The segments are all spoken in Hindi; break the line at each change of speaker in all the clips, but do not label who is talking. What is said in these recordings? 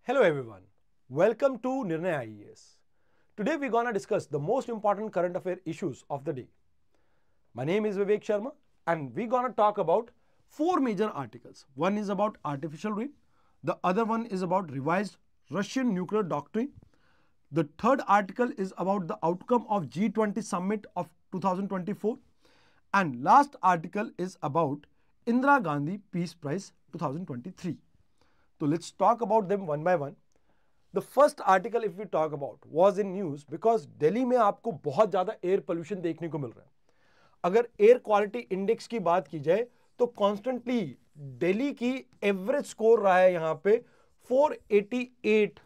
Hello everyone, welcome to Nirnay IES. Today we're gonna discuss the most important current affair issues of the day. My name is Vivek Sharma and we're gonna talk about four major articles. One is about artificial rain, the other one is about revised Russian nuclear doctrine. The third article is about the outcome of G20 summit of 2024 and last article is about Indira Gandhi Peace Prize 2023. So let's talk about them one by one. The first article if we talk about was in news because Delhi में आपको बहुत ज़्यादा एयर पोल्यूशन देखने को मिल रहा है. अगर एयर क्वालिटी इंडेक्स की बात की जाए तो कॉन्स्टेंटली दिल्ली की एवरेज स्कोर रहा है यहाँ पे 488.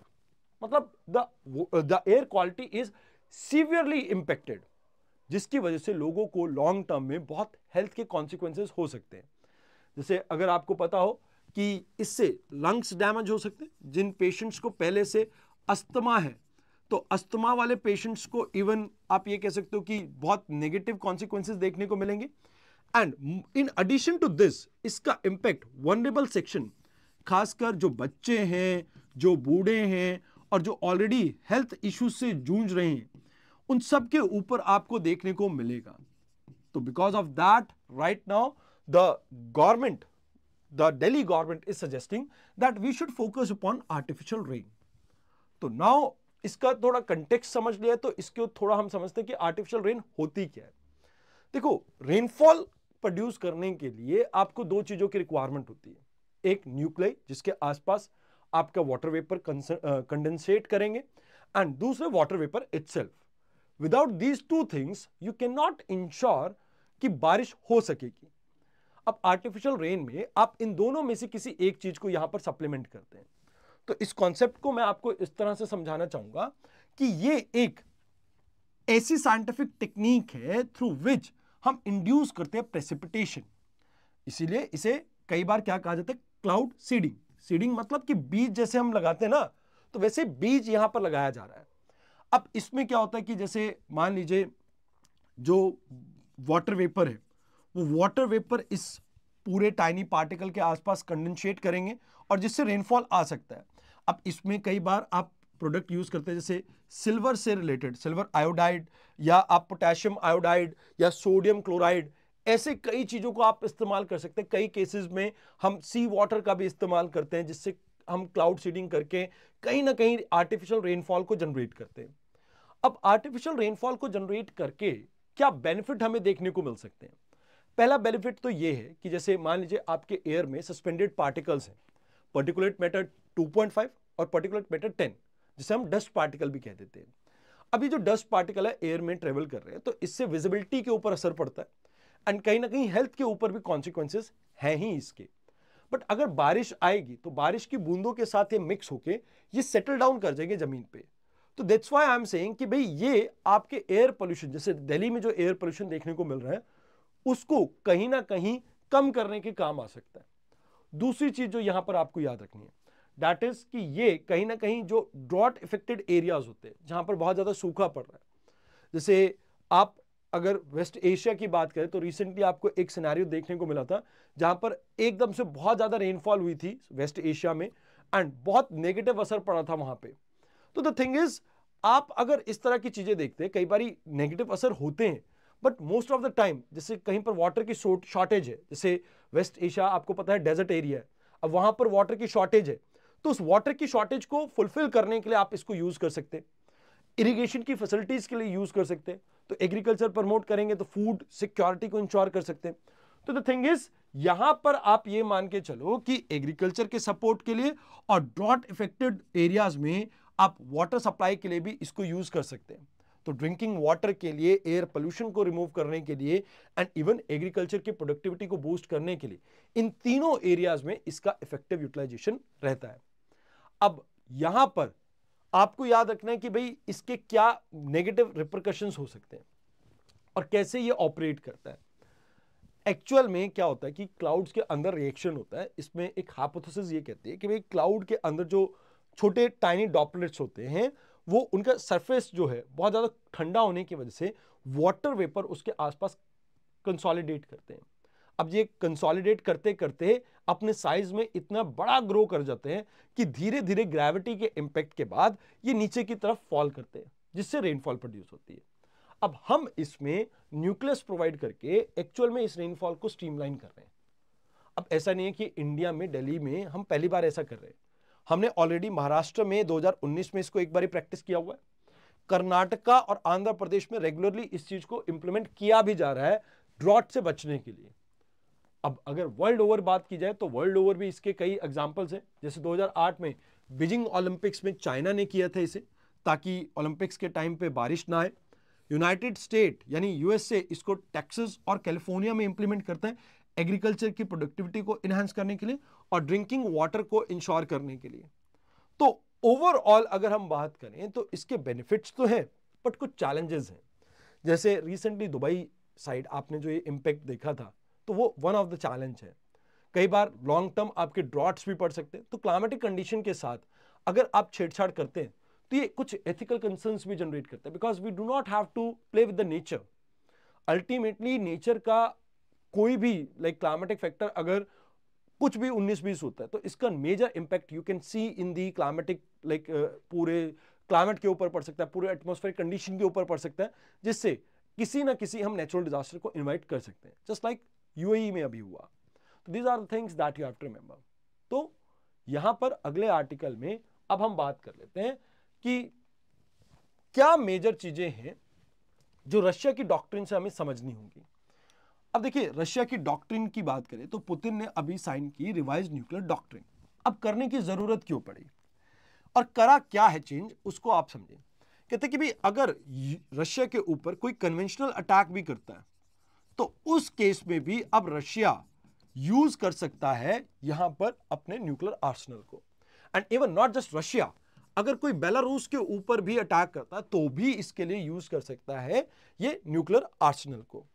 मतलब the air quality is severely impacted, जिसकी वजह से लोगों को लॉन्ग टर्म में बहुत हेल्थ के कॉन्सिक्वेंसेस हो सकते हैं. जैसे अगर आपको पता हो कि इससे लंग्स डैमेज हो सकते हैं. जिन पेशेंट्स को पहले से अस्थमा है तो अस्थमा वाले पेशेंट्स को इवन आप ये कह सकते हो कि बहुत नेगेटिव कॉन्सिक्वेंसेस देखने को मिलेंगे. And in addition to this इसका इंपैक्ट वनरेबल सेक्शन, खासकर जो बच्चे हैं, जो बूढ़े हैं और जो ऑलरेडी हेल्थ इश्यूज से जूझ रहे हैं, उन सब के ऊपर आपको देखने को मिलेगा. तो because of that right now the Delhi government is suggesting that we should focus upon artificial rain. तो now इसका थोड़ा कंटेक्स्ट समझ लिया तो इसके थोड़ा हम समझते हैं कि आर्टिफिशियल रेन होती क्या है. देखो, रेनफॉल प्रोड्यूस करने के लिए आपको दो चीजों की रिक्वायरमेंट होती है. एक न्यूक्लियस जिसके आसपास आपका वाटर वेपर कंडेंसेट करेंगे एंड दूसरे water vapour itself. Without these two things you can not ensure कि बारिश हो सकेगी. अब आर्टिफिशियल रेन में आप इन दोनों में से किसी एक चीज को यहां पर सप्लीमेंट करते हैं. तो इस कॉन्सेप्ट को मैं आपको इस तरह से समझाना चाहूंगा कि ये एक ऐसी साइंटिफिक टेक्निक है थ्रू विच हम इंड्यूस करते हैं प्रेसिपिटेशन. इसीलिए इसे कई बार क्या कहा जाता है, क्लाउड सीडिंग. सीडिंग मतलब कि बीज जैसे हम लगाते हैं ना, तो वैसे बीज यहां पर लगाया जा रहा है. अब इसमें क्या होता है कि जैसे मान लीजिए जो वाटर वेपर है, वो वाटर वेपर इस पूरे टाइनी पार्टिकल के आसपास कंडेंसेट करेंगे और जिससे रेनफॉल आ सकता है. अब इसमें कई बार आप प्रोडक्ट यूज करते हैं जैसे सिल्वर से रिलेटेड, सिल्वर आयोडाइड या आप पोटेशियम आयोडाइड या सोडियम क्लोराइड, ऐसे कई चीजों को आप इस्तेमाल कर सकते हैं. कई केसेस में हम सी वाटर का भी इस्तेमाल करते हैं जिससे हम क्लाउड सीडिंग करके कहीं ना कहीं आर्टिफिशियल रेनफॉल को जनरेट करते हैं. अब आर्टिफिशियल रेनफॉल को जनरेट करके क्या बेनिफिट हमें देखने को मिल सकते हैं. पहला बेनिफिट तो यह है कि जैसे मान लीजिए आपके एयर में सस्पेंडेड पार्टिकल्स हैं, पार्टिकुलेट मैटर 2.5 और पार्टिकुलेट मैटर 10, जिसे हम डस्ट पार्टिकल भी कह देते हैं. अभी जो डस्ट पार्टिकल है एयर में ट्रेवल कर रहे हैं तो इससे विजिबिलिटी के ऊपर असर पड़ता है एंड कहीं ना कहीं हेल्थ के ऊपर भी कॉन्सिक्वेंसेस हैं ही इसके. बट अगर बारिश आएगी तो बारिश की बूंदों के साथ ये मिक्स होके ये सेटल डाउन कर जाएंगे जमीन पे. तो that's why I am saying कि भाई ये आपके एयर पोल्यूशन, जैसे दिल्ली में जो एयर पोल्यूशन देखने को मिल रहा है, उसको कहीं ना कहीं कम करने के काम आ सकता है. दूसरी चीज जो यहां पर आपको याद रखनी है, दैट इज कि ये कहीं ना कहीं जो ड्रॉट इफेक्टेड एरियाज होते हैं, जहां पर बहुत ज्यादा सूखा पड़ रहा है, जैसे आप अगर वेस्ट एशिया की बात करें तो रिसेंटली आपको एक सिनेरियो देखने को मिला था जहां पर एकदम से बहुत ज्यादा रेनफॉल हुई थी वेस्ट एशिया में एंड बहुत नेगेटिव असर पड़ा था वहां पे. तो द थिंग इज, आप अगर इस तरह की चीजें देखते हैं, कई बार नेगेटिव असर होते हैं but most of the time जैसे कहीं पर वाटर की शॉर्टेज है, जैसे वेस्ट एशिया आपको पता है डेजर्ट एरिया है, अब वहां पर वाटर की शॉर्टेज है, तो उस वाटर की शॉर्टेज को फुलफिल करने के लिए आप इसको यूज कर सकते हैं. इरिगेशन की फैसिलिटीज के लिए यूज कर सकते हैं. तो एग्रीकल्चर प्रमोट करेंगे तो फूड सिक्योरिटी को इंश्योर कर सकते हैं. तो द थिंग इज, यहां पर आप ये मान के चलो कि एग्रीकल्चर के सपोर्ट के लिए और ड्रॉट इफेक्टेड एरियाज में आप वाटर सप्लाई के लिए भी इसको यूज कर सकते हैं. तो ड्रिंकिंग वाटर के लिए, एयर पोल्यूशन को रिमूव करने के लिए एंड इवन एग्रीकल्चर की प्रोडक्टिविटी को बूस्ट करने के लिए, इन तीनों एरियाज में इसका इफेक्टिव यूटिलाइजेशन रहता है. अब यहां पर आपको याद रखना है कि भाई इसके क्या नेगेटिव रिपरकशंस हो सकते हैं और कैसे ये ऑपरेट करता है. एक्चुअल में क्या होता है कि क्लाउड्स के अंदर रिएक्शन होता है. इसमें एक हाइपोथेसिस ये कहती है कि भाई क्लाउड के अंदर जो छोटे टाइनी ड्रॉपलेट्स होते हैं, वो उनका सरफेस जो है बहुत ज्यादा ठंडा होने की वजह से वाटर वेपर उसके आसपास कंसोलिडेट करते हैं. अब ये कंसोलिडेट करते करते अपने साइज में इतना बड़ा ग्रो कर जाते हैं कि धीरे धीरे ग्रेविटी के इंपैक्ट के बाद ये नीचे की तरफ फॉल करते हैं, जिससे रेनफॉल प्रोड्यूस होती है। अब हम इसमें न्यूक्लियस प्रोवाइड करके एक्चुअल में इस रेनफॉल को स्ट्रीमलाइन कर रहे हैं। अब ऐसा नहीं है कि इंडिया में, दिल्ली में हम पहली बार ऐसा कर रहे हैं। हमने ऑलरेडी महाराष्ट्र में 2019 में इसको एक बार प्रैक्टिस किया हुआ है। कर्नाटका और आंध्र प्रदेश में रेगुलरली इस चीज को इंप्लीमेंट किया भी जा रहा है ड्रॉट से बचने के लिए। अब अगर वर्ल्ड ओवर बात की जाए तो वर्ल्ड ओवर भी इसके कई एग्जांपल्स हैं। जैसे 2008 में बीजिंग ओलंपिक्स में चाइना ने किया था इसे, ताकि ओलंपिक्स के टाइम पे बारिश ना आए। यूनाइटेड स्टेट यानी यूएसए इसको टेक्सास और कैलिफोर्निया में इंप्लीमेंट करता है एग्रीकल्चर की प्रोडक्टिविटी को इनहांस करने के लिए और ड्रिंकिंग वाटर को इंश्योर करने के लिए। तो ओवरऑल अगर हम बात करें तो इसके बेनिफिट्स तो हैं, बट कुछ चैलेंजेस हैं। जैसे रिसेंटली दुबई साइड आपने जो ये इंपैक्ट देखा था, तो वो वन ऑफ द चैलेंज है। कई बार लॉन्ग टर्म आपके ड्रॉट्स भी पड़ सकते हैं। तो क्लाइमेटिक कंडीशन के साथ अगर आप छेड़छाड़ करते हैं तो ये कुछ एथिकल कंसर्न्स भी जनरेट करता है, because we do not have to play with the nature. Ultimately nature का कोई भी क्लाइमेटिक फैक्टर अगर कुछ भी 19-20 होता है तो इसका major impact you can see in the climatic पूरे क्लाइमेट के ऊपर पड़ सकता है, पूरे एटमॉस्फेरिक कंडीशन के ऊपर पड़ सकता है, जिससे किसी ना किसी हम नेचुरल डिजास्टर को इन्वाइट कर सकते हैं, जस्ट लाइक यूएई में अभी हुआ। तो these are the things that you have to remember. तो यहां पर अगले आर्टिकल में अब हम बात कर लेते हैं कि क्या मेजर चीजें हैं जो रशिया की डॉक्ट्रिन से हमें समझनी होंगी। अब देखिए, रशिया की डॉक्ट्रिन की बात करें तो पुतिन ने अभी साइन की रिवाइज्ड न्यूक्लियर डॉक्ट्रिन। अब करने की जरूरत क्यों पड़ी और करा क्या है चेंज, उसको आप समझें। कहते कि भाई अगर रशिया के ऊपर कोई कन्वेंशनल अटैक भी करता है तो उस केस में भी अब रशिया यूज कर सकता है यहां पर अपने न्यूक्लियर आर्सेनल को। And even not just Russia, अगर कोई बेलारूस के ऊपर भी अटैक करता है तो भी इसके लिए यूज कर सकता है ये न्यूक्लियर आर्सेनल को।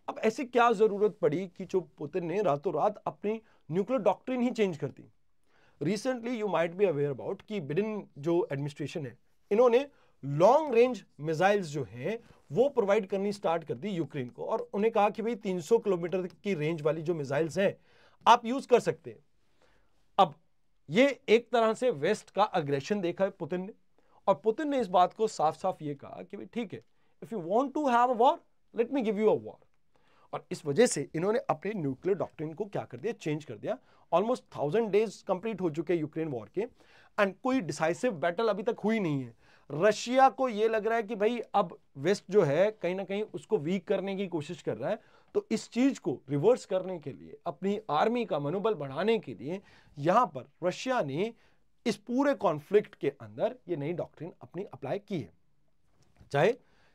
अब ऐसे क्या जरूरत पड़ी कि जो पुतिन ने रातों रात अपनी न्यूक्लियर डॉक्ट्रिन ही चेंज कर दी। Recently you might be aware about कि बिडेन जो एडमिनिस्ट्रेशन है, इन्होंने लॉन्ग रेंज मिसाइल्स जो हैं वो प्रोवाइड करनी स्टार्ट कर दी यूक्रेन को, और उन्हें कहा कि भाई 300 किलोमीटर की रेंज वाली जो मिसाइल्स हैं आप यूज कर सकते हैं। अब ये एक तरह से वेस्ट का अग्रेशन देखा है पुतिन ने, और पुतिन ने इस बात को साफ साफ ये कहा कि भाई ठीक है, if you want to have a war let me give you a war. और इस वजह से इन्होंने अपने न्यूक्लियर डॉक्ट्रिन को क्या कर दिया, चेंज कर दिया। ऑलमोस्ट 1000 डेज कंप्लीट हो चुके हैं यूक्रेन वॉर के, एंड कोई डिसाइसिव बैटल अभी तक हुई नहीं है। रशिया को यह लग रहा है कि भाई अब वेस्ट जो है कहीं ना कहीं उसको वीक करने की कोशिश कर रहा है, तो इस चीज को रिवर्स करने के लिए, अपनी आर्मी का मनोबल बढ़ाने के लिए यहां पर रशिया ने इस पूरे कॉन्फ्लिक्ट के अंदर ये नई डॉक्ट्रिन अपनी अप्लाई की है। चाहे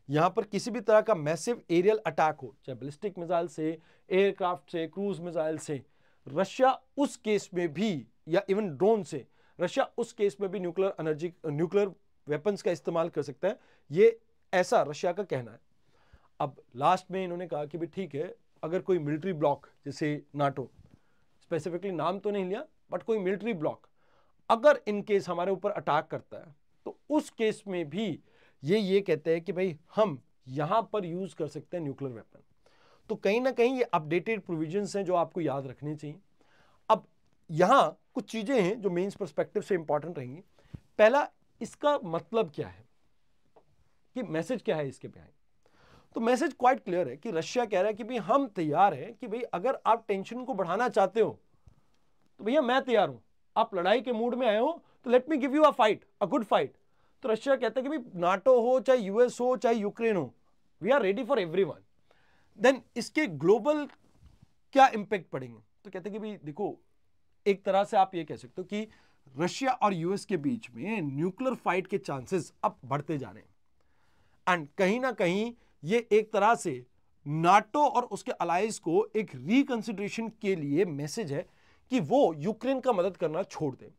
यहां पर किसी भी तरह का मैसिव एरियल अटैक हो, चाहे बैलिस्टिक मिसाइल से, एयरक्राफ्ट से, क्रूज मिसाइल से, रशिया उस केस में भी, या इवन ड्रोन से, रशिया उस केस में भी न्यूक्लियर वेपन्स का इस्तेमाल कर सकता है। ये ऐसा रशिया का कहना है। अब लास्ट में इन्होंने कहा कि भी ठीक है, अगर कोई मिलिट्री ब्लॉक जैसे नाटो, स्पेसिफिकली नाम तो नहीं लिया, बट कोई मिलिट्री ब्लॉक अगर इन केस हमारे ऊपर अटैक करता है तो उस केस में भी ये कहते हैं कि भाई हम यहां पर यूज कर सकते हैं न्यूक्लियर वेपन। तो कहीं ना कहीं ये अपडेटेड प्रोविजंस हैं जो आपको याद रखनी चाहिए। अब यहां कुछ चीजें हैं जो मेंस पर्सपेक्टिव से इंपॉर्टेंट रहेंगी। पहला, इसका मतलब क्या है, कि मैसेज क्या है इसके बिहाइंड। तो मैसेज क्वाइट क्लियर है कि रशिया कह रहा है कि भाई हम तैयार हैं कि भाई अगर आप टेंशन को बढ़ाना चाहते हो तो भैया मैं तैयार हूं, आप लड़ाई के मूड में आए हो तो late me give you a fight, a good fight. तो रशिया कहता है कि भाई नाटो हो, चाहे यूएस हो, चाहे यूक्रेन हो, we are ready for everyone. Then इसके ग्लोबल क्या इंपैक्ट पड़ेंगे, तो कहते हैं कि भाई देखो, एक तरह से आप ये कह सकते हो कि रशिया और यूएस के बीच में न्यूक्लियर फाइट के चांसेस अब बढ़ते जा रहे हैं। एंड कहीं ना कहीं ये एक तरह से नाटो और उसके अलायंस को एक रिकंसिडरेशन के लिए मैसेज है कि वो यूक्रेन का मदद करना छोड़ दें।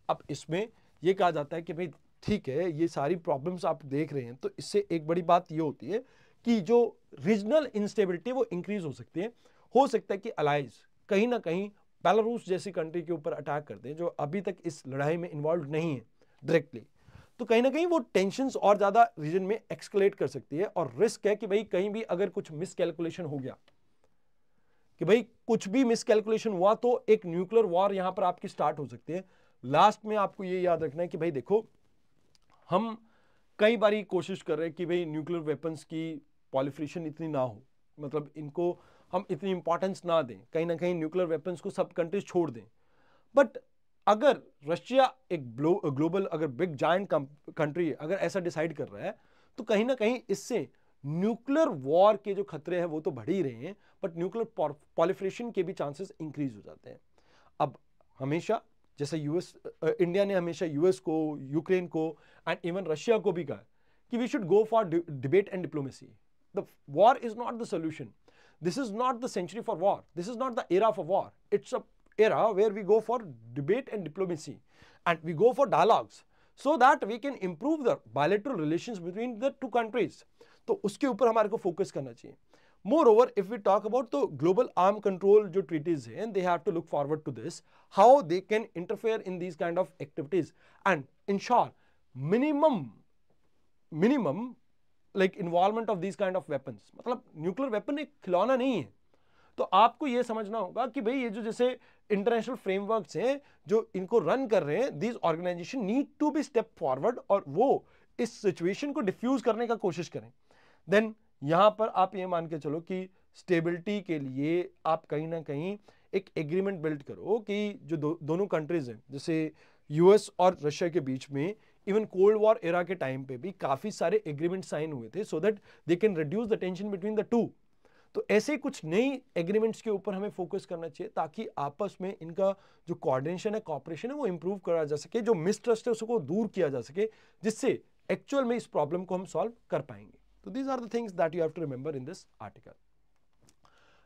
अब इसमें यह कहा जाता है कि भाई ठीक है, ये सारी प्रॉब्लम्स आप देख रहे हैं, तो इससे एक बड़ी बात ये होती है कि जो रीजनल इंस्टेबिलिटी वो इंक्रीज हो सकता है कि अलायंस कहीं ना कहीं बेलारूस जैसी कंट्री के ऊपर अटैक कर दें जो अभी तक इस लड़ाई में इन्वॉल्व नहीं है डायरेक्टली। तो कहीं ना कहीं वो टेंशंस और ज्यादा रीजन में एक्सकलेट कर सकती है, और रिस्क है कि भाई कहीं भी अगर कुछ मिसकैलकुलेशन हो गया, कि भाई कुछ भी मिसकैलकुलेशन हुआ तो एक न्यूक्लियर वॉर यहां पर आपकी स्टार्ट हो सकती है। लास्ट में आपको ये याद रखना है कि भाई देखो, हम कई बारी कोशिश कर रहे हैं कि भाई न्यूक्लियर वेपन्स की पॉलिफरेशन इतनी ना हो, मतलब इनको हम इतनी इंपॉर्टेंस ना दें, कहीं ना कहीं न्यूक्लियर वेपन्स को सब कंट्रीज छोड़ दें। बट अगर रशिया एक ग्लोबल अगर बिग जायंट कंट्री अगर ऐसा डिसाइड कर रहा है, तो कहीं ना कहीं इससे न्यूक्लियर वॉर के जो खतरे हैं वो तो बढ़ ही रहे हैं, बट न्यूक्लियर पॉलिफरेशन के भी चांसेस इंक्रीज हो जाते हैं। अब हमेशा जैसे यूएस, इंडिया ने हमेशा यूएस को, यूक्रेन को एंड इवन रशिया को भी कहा कि we should go for debate and diplomacy. The war is not the solution, this is not the century for war, this is not the era for war, it's a era where we go for debate and diplomacy and we go for dialogues so that we can improve the bilateral relations between the two countries। तो उसके ऊपर हमारे को फोकस करना चाहिए। Moreover, if we talk about the global arm control जो treaties हैं, they have to look forward to this, how they can interfere in these kind of activities and ensure minimum like involvement of these kind of weapons. मतलब न्यूक्लियर वेपन एक खिलौना नहीं है, तो आपको यह समझना होगा कि भाई ये जो जैसे इंटरनेशनल फ्रेमवर्क्स हैं जो इनको रन कर रहे हैं, these organisation need to be step forward और वो इस सिचुएशन को डिफ्यूज करने का कोशिश करें। देन यहां पर आप ये मान के चलो कि स्टेबिलिटी के लिए आप कहीं ना कहीं एक एग्रीमेंट बिल्ड करो कि जो दोनों कंट्रीज हैं, जैसे यूएस और रशिया के बीच में इवन कोल्ड वॉर एरा के टाइम पे भी काफी सारे एग्रीमेंट साइन हुए थे so that they can reduce the tension between the two. तो ऐसे कुछ नई एग्रीमेंट्स के ऊपर हमें फोकस करना चाहिए ताकि आपस में इनका जो कोऑर्डिनेशन है, कॉपरेशन है, वो इंप्रूव करा जा सके, जो मिसट्रस्ट है उसको दूर किया जा सके, जिससे एक्चुअल में इस प्रॉब्लम को हम सॉल्व कर पाएंगे। तो these are the things that you have to remember in this article.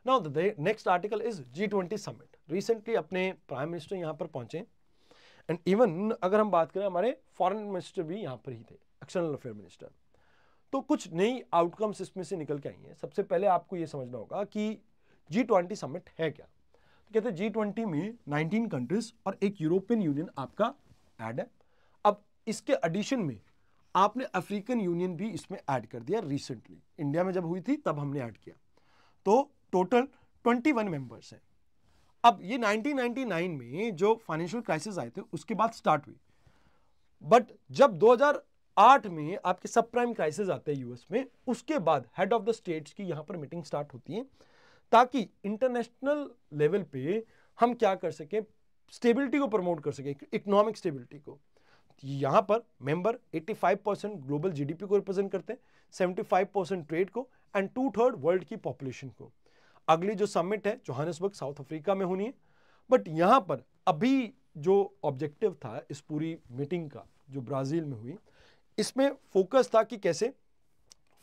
Now the next article is G20 summit. Recently अपने प्राइम मिनिस्टर यहां पर पहुंचे एंड इवन अगर हम बात करें हमारे फॉरेन मिनिस्टर भी यहां पर ही थे, एक्सटर्नल अफेयर मिनिस्टर। तो कुछ नई आउटकम्स इसमें से निकल के आई हैं। सबसे पहले आपको यह समझना होगा कि G20 समिट है क्या। तो कहते हैं G20 में 19 कंट्रीज और एक यूरोपियन यूनियन आपका ऐड है। अब इसके एडिशन में आपने अफ्रीकन यूनियन भी इसमें ऐड कर दिया। रिसेंटली इंडिया में जब हुई थी तब हमने ऐड किया, तो टोटल 21 मेंबर्स हैं। अब ये 1999 में जो फाइनेंशियल क्राइसिस आए थे उसके बाद स्टार्ट हुई, बट जब 2008 में आपके सब प्राइम क्राइसिस आते हैं यूएस में, उसके बाद हेड ऑफ द स्टेट्स की यहां पर मीटिंग स्टार्ट होती है ताकि इंटरनेशनल लेवल पे हम क्या कर सके, स्टेबिलिटी को प्रमोट कर सके, इकोनॉमिक स्टेबिलिटी को। यहां पर मेंबर 85% ग्लोबल जीडीपी को रिप्रेजेंट करते हैं, 75% ट्रेड को एंड 2/3 वर्ल्ड की पॉपुलेशन को। अगली जो समिट है जोहानिसबर्ग साउथ अफ्रीका में होनी है, बट यहां पर अभी जो ऑब्जेक्टिव था इस पूरी मीटिंग का जो ब्राजील में हुई, इसमें फोकस था कि कैसे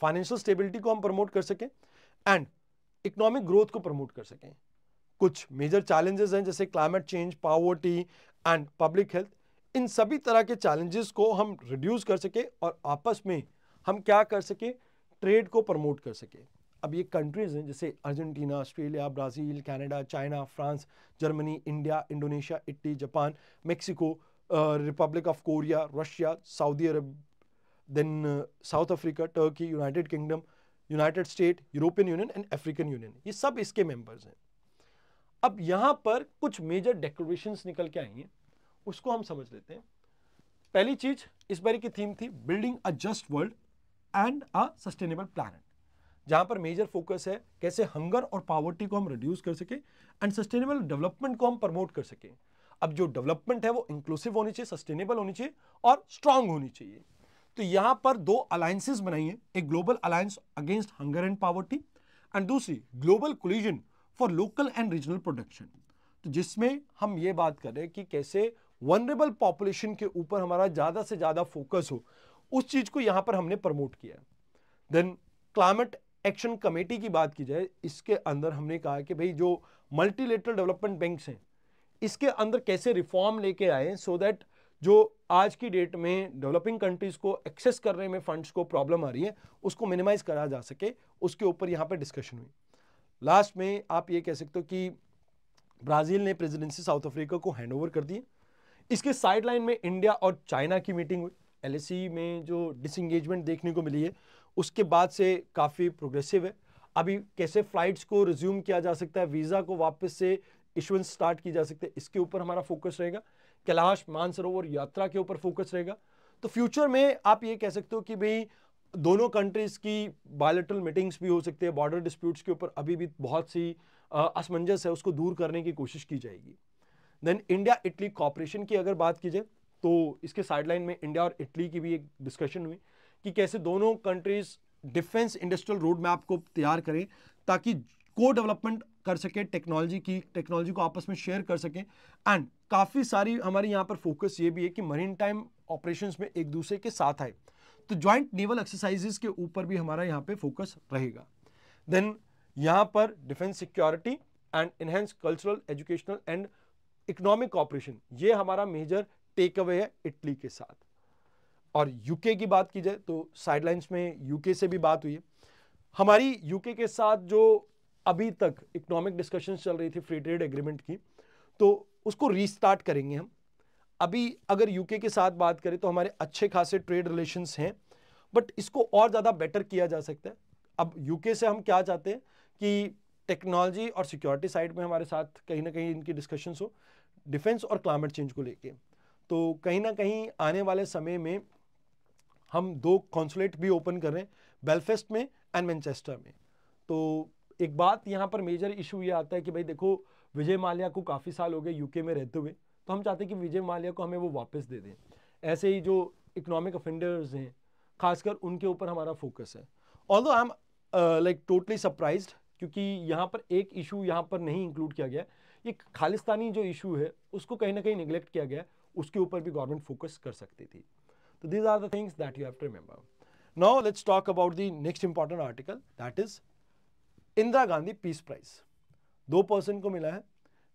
फाइनेंशियल स्टेबिलिटी को हम प्रमोट कर सकें एंड इकोनॉमिक ग्रोथ को प्रमोट कर सकें। कुछ मेजर चैलेंजेस हैं जैसे climate change, poverty and public health. इन सभी तरह के चैलेंजेस को हम रिड्यूस कर सके और आपस में हम क्या कर सके, ट्रेड को प्रमोट कर सके। अब ये कंट्रीज हैं जैसे Argentina, Australia, Brazil, Canada, China, France, Germany, India, Indonesia, Italy, Japan, Mexico, Republic of Korea, Russia, Saudi Arab, then South Africa, Turkey, United Kingdom, United State, European Union and African Union, ये सब इसके मेंबर्स हैं। अब यहां पर कुछ मेजर डिक्लेरेशंस निकल के आई हैं, उसको हम समझ लेते हैं। पहली चीज इस बार की थीम थी building a just world and a sustainable planet, जहां पर मेजर फोकस है कैसे हंगर और पॉवर्टी को हम रिड्यूस कर सके एंड सस्टेनेबल डेवलपमेंट को हम प्रमोट कर सके। अब जो डेवलपमेंट है वो इंक्लूसिव होनी चाहिए, सस्टेनेबल होनी चाहिए और स्ट्रांग होनी चाहिए। तो यहां पर दो अलायंसेस बनाई हैं, एक global alliance against hunger and poverty and दूसरी global coalition for local and regional production. तो जिसमें हम ये बात कर रहे हैं कि कैसे वनरेबल पॉपुलेशन के ऊपर हमारा ज्यादा से ज्यादा फोकस हो, उस चीज को यहां पर हमने प्रमोट किया। देन क्लाइमेट एक्शन कमेटी की बात की जाए, इसके अंदर हमने कहा कि भाई जो मल्टीलेटरल डेवलपमेंट बैंक्स हैं इसके अंदर कैसे रिफॉर्म लेके आए सो दैट जो आज की डेट में डेवलपिंग कंट्रीज को एक्सेस करने में फंड्स को प्रॉब्लम आ रही है उसको मिनिमाइज करा जा सके, उसके ऊपर यहां पर डिस्कशन हुई। लास्ट में आप ये कह सकते हो कि ब्राजील ने प्रेसिडेंसी साउथ अफ्रीका को हैंडओवर कर दी। इसके साइडलाइन में इंडिया और चाइना की मीटिंग हुई। LAC में जो डिसएंगेजमेंट देखने को मिली है उसके बाद से काफी प्रोग्रेसिव है। अभी कैसे फ्लाइट्स को रिज्यूम किया जा सकता है, वीजा को वापस से इशुएंस स्टार्ट की जा सकती है, इसके ऊपर हमारा फोकस रहेगा। कैलाश मानसरोवर यात्रा के ऊपर फोकस रहेगा। तो फ्यूचर में आप ये कह सकते हो कि भाई दोनों कंट्रीज की बायलैटरल मीटिंग्स भी हो सकती है, बॉर्डर डिस्प्यूट्स के ऊपर अभी भी बहुत सी असमंजस है, उसको दूर करने की कोशिश की जाएगी। देन इंडिया इटली कॉपरेशन की अगर बात की जाए तो इसके साइडलाइन में इंडिया और इटली की भी एक डिस्कशन हुई कि कैसे दोनों countries defence industrial road map को तैयार करें ताकि को डेवलपमेंट कर सके, टेक्नोलॉजी को आपस में शेयर कर सकें। एंड काफ़ी सारी हमारी यहाँ पर फोकस ये भी है कि मरीन टाइम ऑपरेशंस में एक दूसरे के साथ आए, तो ज्वाइंट नेवल एक्सरसाइजेस के ऊपर भी हमारा यहाँ पे फोकस रहेगा। देन यहाँ पर defence security and enhance cultural, educational and economic cooperation, ये हमारा मेजर टेक अवे है इटली के साथ। और यूके की बात की जाए तो साइडलाइंस में यूके से भी बात हुई है हमारी। यूके के साथ जो अभी तक इकोनॉमिक डिस्कशंस चल रही थी फ्री ट्रेड एग्रीमेंट की, तो उसको रीस्टार्ट करेंगे हम। अभी अगर यूके के साथ बात करें तो हमारे अच्छे खासे ट्रेड रिलेशंस हैं, बट इसको और ज़्यादा बेटर किया जा सकता है। अब यूके से हम क्या चाहते हैं कि टेक्नोलॉजी और सिक्योरिटी साइड में हमारे साथ कहीं ना कहीं इनकी डिस्कशंस हो, डिफेंस और क्लाइमेट चेंज को लेके। तो कहीं ना कहीं आने वाले समय में हम 2 कॉन्सुलेट भी ओपन कर रहे हैं, बेलफास्ट में एंड मैनचेस्टर में। तो एक बात यहाँ पर मेजर इशू ये आता है कि भाई देखो, विजय माल्या को काफ़ी साल हो गए यूके में रहते हुए, तो हम चाहते हैं कि विजय माल्या को हमें वो वापस दे दें। ऐसे ही जो इकोनॉमिक ऑफेंडर्स हैं खासकर उनके ऊपर हमारा फोकस है। Although I am like totally surprised, क्योंकि यहाँ पर एक इशू यहाँ पर नहीं इंक्लूड किया गया, ये खालिस्तानी जो इशू है उसको कहीं ना कहीं निगलेक्ट किया गया, उसके ऊपर भी गवर्नमेंट फोकस कर सकती थी। So these are the things that you have to remember. Now let's talk about the next important article, that is Indira Gandhi peace prize. 2 person को मिला है,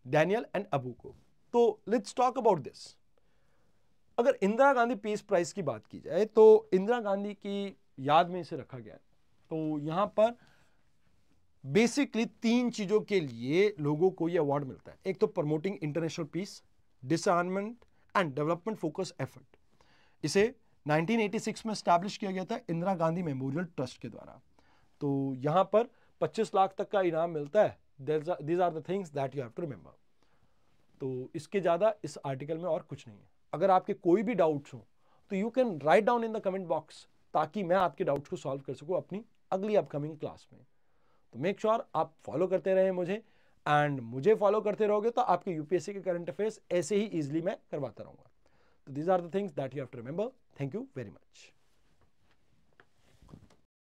डैनियल एंड अबू को। तो लेट्स टॉक अबाउट दिस। अगर इंदिरा गांधी पीस प्राइज की बात की जाए तो इंदिरा गांधी की याद में इसे रखा गया है। तो यहां पर बेसिकली 3 चीजों के लिए लोगों को यह अवार्ड मिलता है। एक तो promoting international peace, disarmament and development focus effort. इसे 1986 में स्टैब्लिश किया गया था इंदिरा गांधी मेमोरियल ट्रस्ट के द्वारा। तो यहां पर 25 लाख तक का इनाम मिलता है। These are the things that you have to remember. तो इसके ज़्यादा इस आर्टिकल में और कुछ नहीं है। अगर आपके कोई भी डाउट्स हो तो you can write down in the comment box, ताकि मैं आपके डाउट्स को सॉल्व कर सकूं अपनी अगली अपकमिंग क्लास में। तो मेक श्योर आप फॉलो करते रहें मुझे, एंड मुझे फॉलो करते रहोगे तो आपके यूपीएससी के करंट अफेयर्स ऐसे ही ईजिली मैं करवाता रहूँगा। So these are the things that you have to remember. Thank you very much.